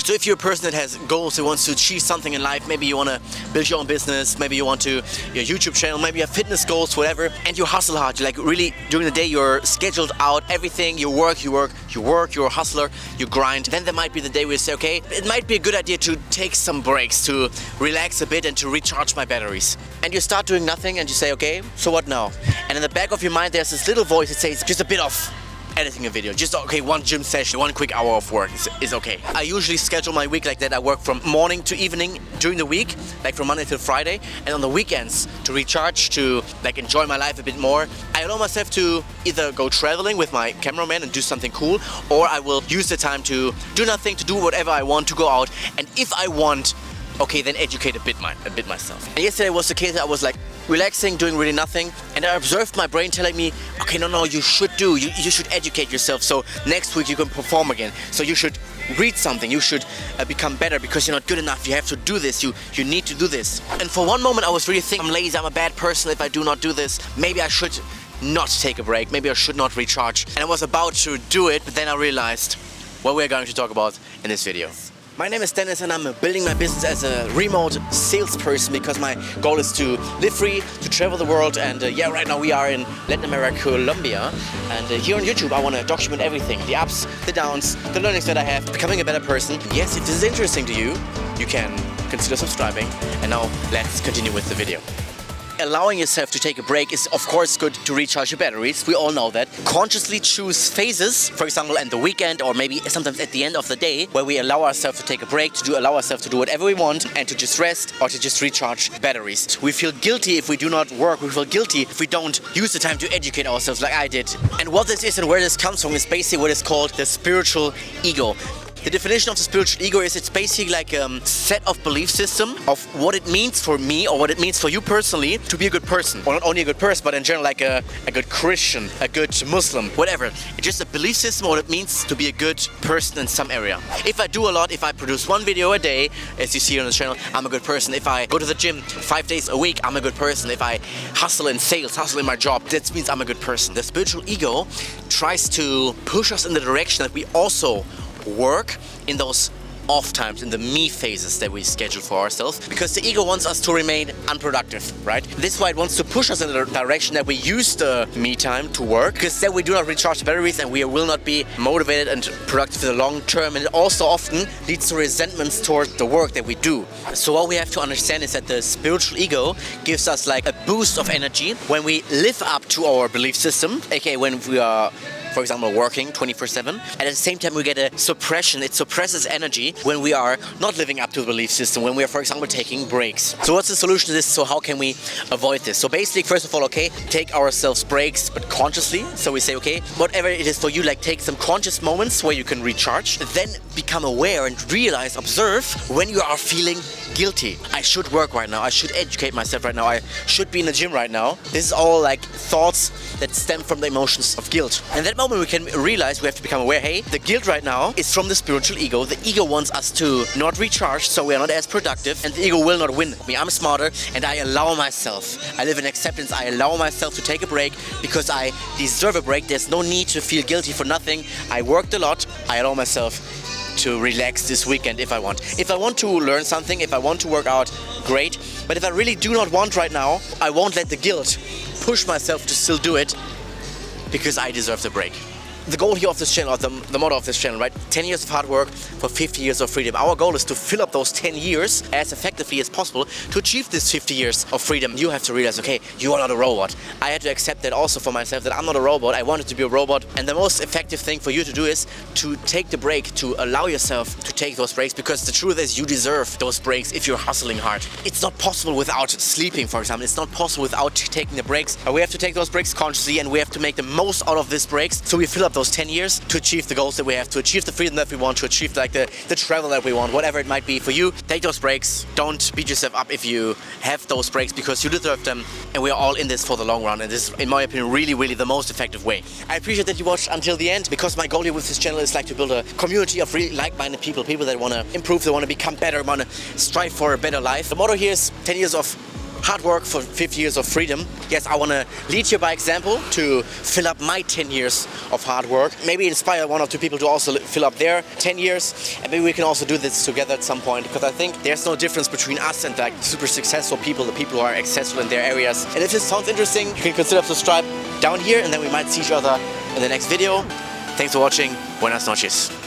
So if you're a person that has goals, who wants to achieve something in life, maybe you want to build your own business, maybe you want to, your YouTube channel, maybe you have fitness goals, whatever, and you hustle hard, you like really during the day you're scheduled out everything, you work, you're a hustler, you grind, then there might be the day where you say, okay, it might be a good idea to take some breaks, to relax a bit and to recharge my batteries. And you start doing nothing and you say, okay, so what now? And in the back of your mind there's this little voice that says, just a bit of editing a video, just okay, one gym session, one quick hour of work is okay. I usually schedule my week like that. I work from morning to evening during the week, like from Monday till Friday, and on the weekends to recharge, to like enjoy my life a bit more. I allow myself to either go traveling with my cameraman and do something cool, or I will use the time to do nothing, to do whatever I want, to go out, and if I want, okay, then educate a bit myself. And yesterday was the case. I was like relaxing, doing really nothing, and I observed my brain telling me, okay, no, you should educate yourself, so next week you can perform again. So you should read something, you should become better because you're not good enough, you have to do this, you need to do this. And for one moment I was really thinking, I'm lazy, I'm a bad person if I do not do this, maybe I should not take a break, maybe I should not recharge. And I was about to do it, but then I realized what we're going to talk about in this video. My name is Dennis and I'm building my business as a remote salesperson because my goal is to live free, to travel the world, and right now we are in Latin America, Colombia, and here on YouTube I want to document everything, the ups, the downs, the learnings that I have, becoming a better person. Yes, if this is interesting to you, you can consider subscribing, and now let's continue with the video. Allowing yourself to take a break is of course good to recharge your batteries, we all know that. Consciously choose phases, for example at the weekend or maybe sometimes at the end of the day, where we allow ourselves to take a break, allow ourselves to do whatever we want and to just rest or to just recharge batteries. We feel guilty if we do not work, we feel guilty if we don't use the time to educate ourselves like I did. And what this is and where this comes from is basically what is called the spiritual ego. The definition of the spiritual ego is it's basically like a set of belief system of what it means for me or what it means for you personally to be a good person. Or not only a good person, but in general like a good Christian, a good Muslim, whatever. It's just a belief system of what it means to be a good person in some area. If I do a lot, if I produce one video a day, as you see on the channel, I'm a good person. If I go to the gym 5 days a week, I'm a good person. If I hustle in sales, hustle in my job, that means I'm a good person. The spiritual ego tries to push us in the direction that we also work in those off times, in the me phases that we schedule for ourselves, because the ego wants us to remain unproductive, right? This is why it wants to push us in the direction that we use the me time to work, because then we do not recharge the batteries and we will not be motivated and productive in the long term, and it also often leads to resentments toward the work that we do. So what we have to understand is that the spiritual ego gives us like a boost of energy when we live up to our belief system, aka when we are, for example, working 24/7, and at the same time we get a suppression. It suppresses energy when we are not living up to the belief system, when we are, for example, taking breaks. So what's the solution to this? So how can we avoid this? So basically, first of all, okay, take ourselves breaks, but consciously. So we say, okay, whatever it is for you, like take some conscious moments where you can recharge, then become aware and realize, observe when you are feeling guilty. I should work right now, I should educate myself right now, I should be in the gym right now. This is all like thoughts that stem from the emotions of guilt. And that moment we can realize, we have to become aware, hey, the guilt right now is from the spiritual ego. The ego wants us to not recharge, so we are not as productive, and the ego will not win me. I'm smarter and I allow myself, I live in acceptance, I allow myself to take a break because I deserve a break. There's no need to feel guilty for nothing. I worked a lot, I allow myself to relax this weekend if I want. If I want to learn something, if I want to work out, great. But if I really do not want right now, I won't let the guilt push myself to still do it because I deserve the break. The goal here of this channel, or the motto of this channel, right? 10 years of hard work for 50 years of freedom. Our goal is to fill up those 10 years as effectively as possible to achieve this 50 years of freedom. You have to realize, okay, you are not a robot. I had to accept that also for myself, that I'm not a robot. I wanted to be a robot. And the most effective thing for you to do is to take the break, to allow yourself to take those breaks, because the truth is you deserve those breaks if you're hustling hard. It's not possible without sleeping, for example. It's not possible without taking the breaks. We have to take those breaks consciously, and we have to make the most out of these breaks so we fill up those 10 years to achieve the goals that we have, to achieve the freedom that we want, to achieve like the travel that we want, whatever it might be for you. Take those breaks. Don't beat yourself up if you have those breaks, because you deserve them, and we are all in this for the long run, and this is, in my opinion, really the most effective way. I appreciate that you watched until the end, because my goal here with this channel is like to build a community of really like-minded people that want to improve, they want to become better, want to strive for a better life. The motto here is 10 years of hard work for 50 years of freedom. Yes, I want to lead you by example to fill up my 10 years of hard work. Maybe inspire one or two people to also fill up their 10 years. And maybe we can also do this together at some point, because I think there's no difference between us and like super successful people, the people who are successful in their areas. And if this sounds interesting, you can consider subscribe down here, and then we might see each other in the next video. Thanks for watching. Buenas noches.